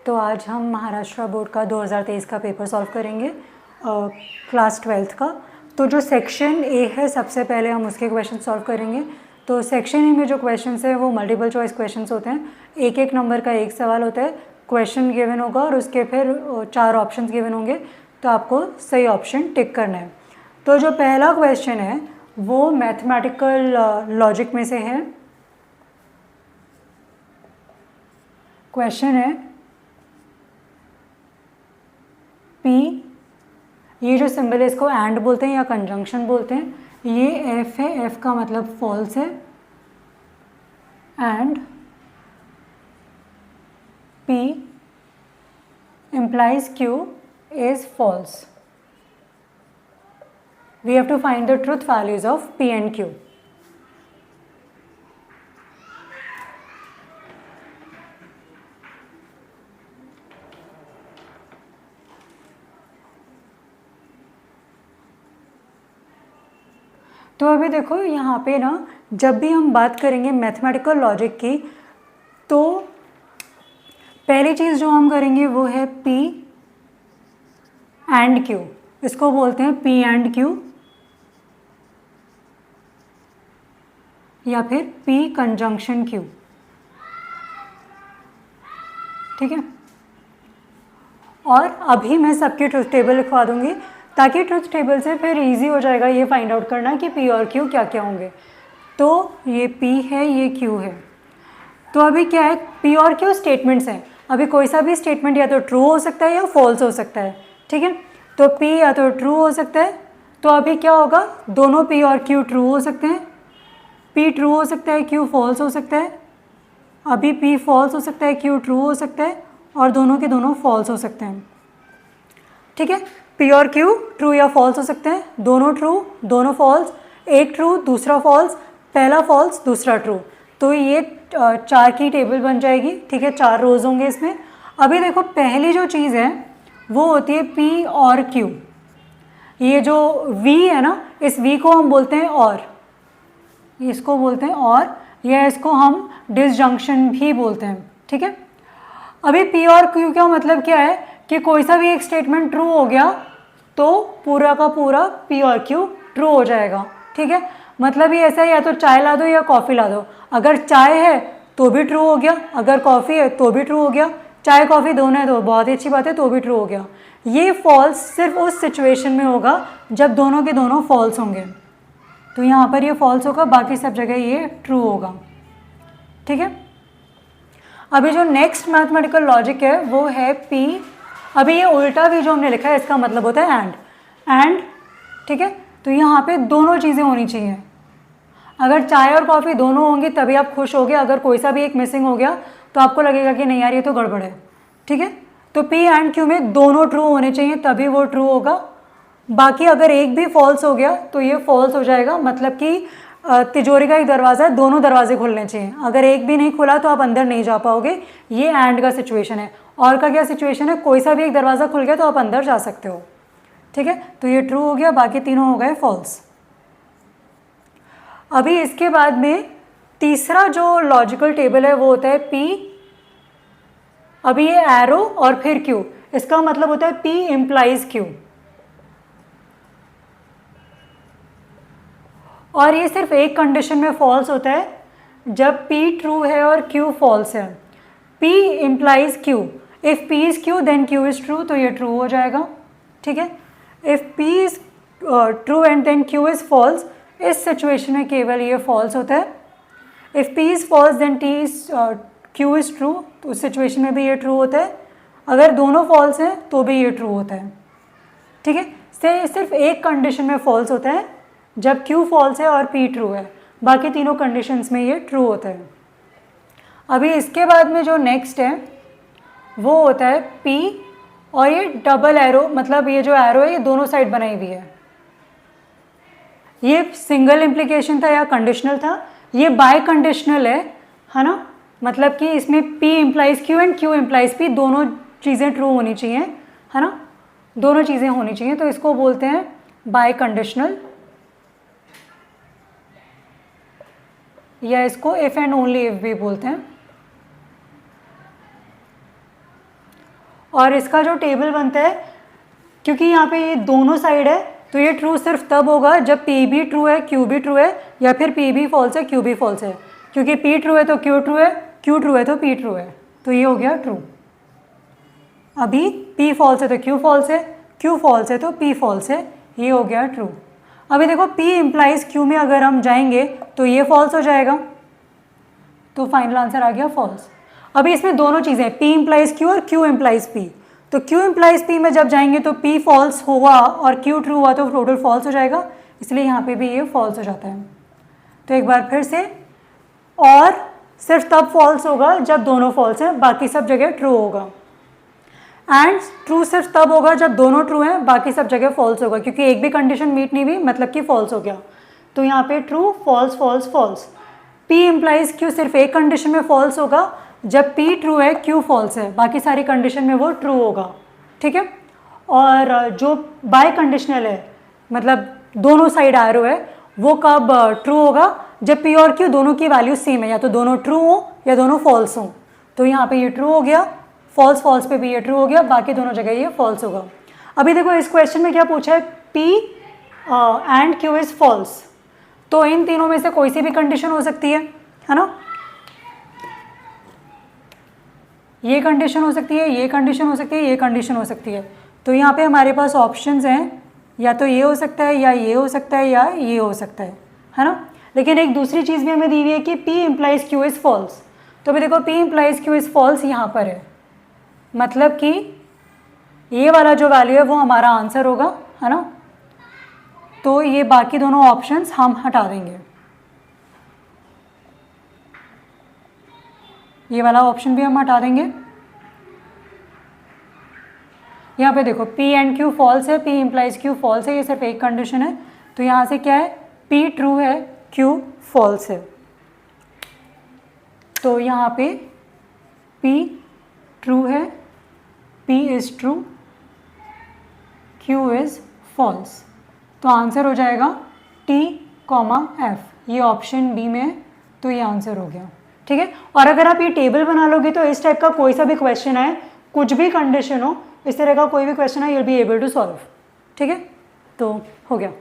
तो आज हम महाराष्ट्र बोर्ड का 2023 का पेपर सॉल्व करेंगे क्लास 12th का। तो जो सेक्शन ए है सबसे पहले हम उसके क्वेश्चन सॉल्व करेंगे। तो सेक्शन ए में जो क्वेश्चंस है वो मल्टीपल चॉइस क्वेश्चंस होते हैं। एक एक नंबर का एक सवाल होता है, क्वेश्चन गिवन होगा और उसके फिर 4 ऑप्शंस गिवन होंगे, तो आपको सही ऑप्शन टिक करना है। तो जो पहला क्वेश्चन है वो मैथमेटिकल लॉजिक में से है। क्वेश्चन है P, ये जो सिंबल है इसको एंड बोलते हैं या कंजंक्शन बोलते हैं। ये F है, F का मतलब फॉल्स है, and P implies Q is false. We have to find the truth values of P and Q. तो अभी देखो यहाँ पे ना, जब भी हम बात करेंगे मैथमेटिकल लॉजिक की, तो पहली चीज़ जो हम करेंगे वो है P एंड Q। इसको बोलते हैं P एंड Q या फिर P कंजंक्शन Q, ठीक है। और अभी मैं सबकी ट्रुथ टेबल लिखवा दूंगी ताकि ट्रुथ टेबल से फिर इजी हो जाएगा ये फाइंड आउट करना कि P और Q क्या क्या होंगे। तो ये P है, ये Q है। तो अभी क्या है, P और Q स्टेटमेंट्स हैं। अभी कोई सा भी स्टेटमेंट या तो ट्रू हो सकता है या फॉल्स हो सकता है, ठीक है। तो P या तो ट्रू हो सकता है, तो अभी क्या होगा, दोनों P और Q ट्रू हो सकते हैं। P ट्रू हो सकता है, Q फॉल्स हो सकता है। अभी P फॉल्स हो सकता है, Q ट्रू हो सकता है, और दोनों के दोनों फॉल्स हो सकते हैं, ठीक है। P और Q ट्रू या फॉल्स हो सकते हैं, दोनों ट्रू दोनों फॉल्स, एक ट्रू दूसरा फॉल्स, पहला फॉल्स दूसरा ट्रू। तो ये 4 की टेबल बन जाएगी, ठीक है। 4 रोज होंगे इसमें। अभी देखो पहली जो चीज़ है वो होती है P और Q। ये जो V है ना, इस V को हम बोलते हैं और, इसको बोलते हैं और, या इसको हम डिसजंक्शन भी बोलते हैं, ठीक है। अभी P और Q का मतलब क्या है कि कोई सा भी एक स्टेटमेंट ट्रू हो गया तो पूरा का पूरा P और Q ट्रू हो जाएगा, ठीक है। मतलब ये ऐसा है, या तो चाय ला दो या कॉफ़ी ला दो। अगर चाय है तो भी ट्रू हो गया, अगर कॉफ़ी है तो भी ट्रू हो गया। चाय कॉफ़ी दोनों है तो बहुत ही अच्छी बात है, तो भी ट्रू हो गया। ये फॉल्स सिर्फ उस सिचुएशन में होगा जब दोनों के दोनों फॉल्स होंगे। तो यहाँ पर ये फॉल्स होगा, बाकी सब जगह ये ट्रू होगा, ठीक है। अभी जो नेक्स्ट मैथमेटिकल लॉजिक है वो है P। अभी ये उल्टा भी जो हमने लिखा है इसका मतलब होता है एंड, ठीक है। तो यहाँ पे दोनों चीज़ें होनी चाहिए। अगर चाय और कॉफ़ी दोनों होंगी तभी आप खुश होगे। अगर कोई सा भी एक मिसिंग हो गया तो आपको लगेगा कि नहीं यार ये तो गड़बड़ है, ठीक है। तो P एंड Q में दोनों ट्रू होने चाहिए तभी वो ट्रू होगा। बाकी अगर एक भी फॉल्स हो गया तो ये फॉल्स हो जाएगा। मतलब कि तिजोरी का एक दरवाज़ा है, दोनों दरवाजे खुलने चाहिए। अगर एक भी नहीं खुला तो आप अंदर नहीं जा पाओगे। ये एंड का सिचुएशन है। और का क्या सिचुएशन है, कोई सा भी एक दरवाज़ा खुल गया तो आप अंदर जा सकते हो, ठीक है। तो ये ट्रू हो गया, बाकी तीनों हो गए फॉल्स। अभी इसके बाद में तीसरा जो लॉजिकल टेबल है वो होता है P। अभी ये एरो और फिर Q, इसका मतलब होता है P इम्प्लाइज Q। और ये सिर्फ एक कंडीशन में फॉल्स होता है, जब P ट्रू है और Q फॉल्स है। P implies Q, if P is Q then Q is true, तो ये ट्रू हो जाएगा, ठीक है। If P is true and then Q is false, इस सिचुएशन में केवल ये फॉल्स होता है। If P is false then Q is true, तो उस सिचुएशन में भी ये ट्रू होता है। अगर दोनों फॉल्स हैं तो भी ये ट्रू होता है, ठीक है। सिर्फ एक कंडीशन में फॉल्स होता है, जब Q फॉल्स है और P ट्रू है। बाकी तीनों कंडीशंस में ये ट्रू होता है। अभी इसके बाद में जो नेक्स्ट है वो होता है P और ये डबल एरो, मतलब ये जो एरो है ये दोनों साइड बनाई हुई है। ये सिंगल इम्प्लीकेशन था या कंडीशनल था, ये बाय कंडीशनल है ना। मतलब कि इसमें P implies Q and Q implies P, दोनों चीज़ें ट्रू होनी चाहिए, है ना, दोनों चीज़ें होनी चाहिए। तो इसको बोलते हैं बाय कंडीशनल, या इसको इफ एंड ओनली इफ भी बोलते हैं। और इसका जो टेबल बनता है, क्योंकि यहाँ पे ये दोनों साइड है, तो ये ट्रू सिर्फ तब होगा जब P भी ट्रू है, Q भी ट्रू है, या फिर P भी फॉल्स है, Q भी फॉल्स है। क्योंकि P ट्रू है तो Q ट्रू है, Q ट्रू है तो P ट्रू है, तो ये हो गया ट्रू। अभी P फॉल्स है तो Q फॉल्स है, Q फॉल्स है तो P फॉल्स है, ये हो गया ट्रू। अभी देखो P इम्प्लाइज Q में अगर हम जाएंगे तो ये फॉल्स हो जाएगा, तो फाइनल आंसर आ गया फॉल्स। अभी इसमें दोनों चीज़ें, P इम्प्लाइज Q और Q इम्प्लाइज P, तो Q इम्प्लाइज P में जब जाएंगे तो P फॉल्स हुआ और Q ट्रू हुआ तो टोटल फॉल्स हो जाएगा, इसलिए यहाँ पे भी ये फॉल्स हो जाता है। तो एक बार फिर से, और सिर्फ तब फॉल्स होगा जब दोनों फॉल्स हैं, बाकी सब जगह ट्रू होगा। एंड ट्रू सिर्फ तब होगा जब दोनों ट्रू हैं, बाकी सब जगह फॉल्स होगा, क्योंकि एक भी कंडीशन मीट नहीं हुई मतलब कि फॉल्स हो गया। तो यहाँ पे true false false false. P implies Q सिर्फ एक कंडीशन में फॉल्स होगा, जब P ट्रू है Q फॉल्स है, बाकी सारी कंडीशन में वो ट्रू होगा, ठीक है। और जो बाय कंडीशनल है, मतलब दोनों साइड एरो है, वो कब ट्रू होगा, जब P और Q दोनों की वैल्यू सेम है, या तो दोनों ट्रू हो या दोनों फॉल्स हो। तो यहाँ पे ये ट्रू हो गया, फॉल्स फॉल्स पे भी ये ट्रू हो गया, बाकी दोनों जगह ये फॉल्स होगा। अभी देखो इस क्वेश्चन में क्या पूछा है, P and Q is false, तो इन तीनों में से कोई सी भी कंडीशन हो सकती है ना। ये कंडीशन हो सकती है, ये कंडीशन हो सकती है, ये कंडीशन हो सकती है। तो यहाँ पे हमारे पास ऑप्शंस हैं, या तो ये हो सकता है, या ये हो सकता है, या ये हो सकता है ना। लेकिन एक दूसरी चीज़ भी हमें दी हुई है कि P implies Q is false. तो अभी देखो P implies Q is false यहाँ पर है, मतलब कि ये वाला जो वैल्यू है वो हमारा आंसर होगा, है ना। तो ये बाकी दोनों ऑप्शंस हम हटा देंगे, ये वाला ऑप्शन भी हम हटा देंगे। यहाँ पे देखो P एंड Q फॉल्स है, P इम्प्लाइज Q फॉल्स है, ये सिर्फ एक कंडीशन है। तो यहाँ से क्या है, P ट्रू है, Q फॉल्स है। तो यहाँ पे P ट्रू है, P is true, Q is false. तो आंसर हो जाएगा T, F, ये ऑप्शन बी में है, तो ये आंसर हो गया, ठीक है। और अगर आप ये टेबल बना लोगे तो इस टाइप का कोई सा भी क्वेश्चन है, कुछ भी कंडीशन हो, इस तरह का कोई भी क्वेश्चन है, you will be able to solve, ठीक है। तो हो गया।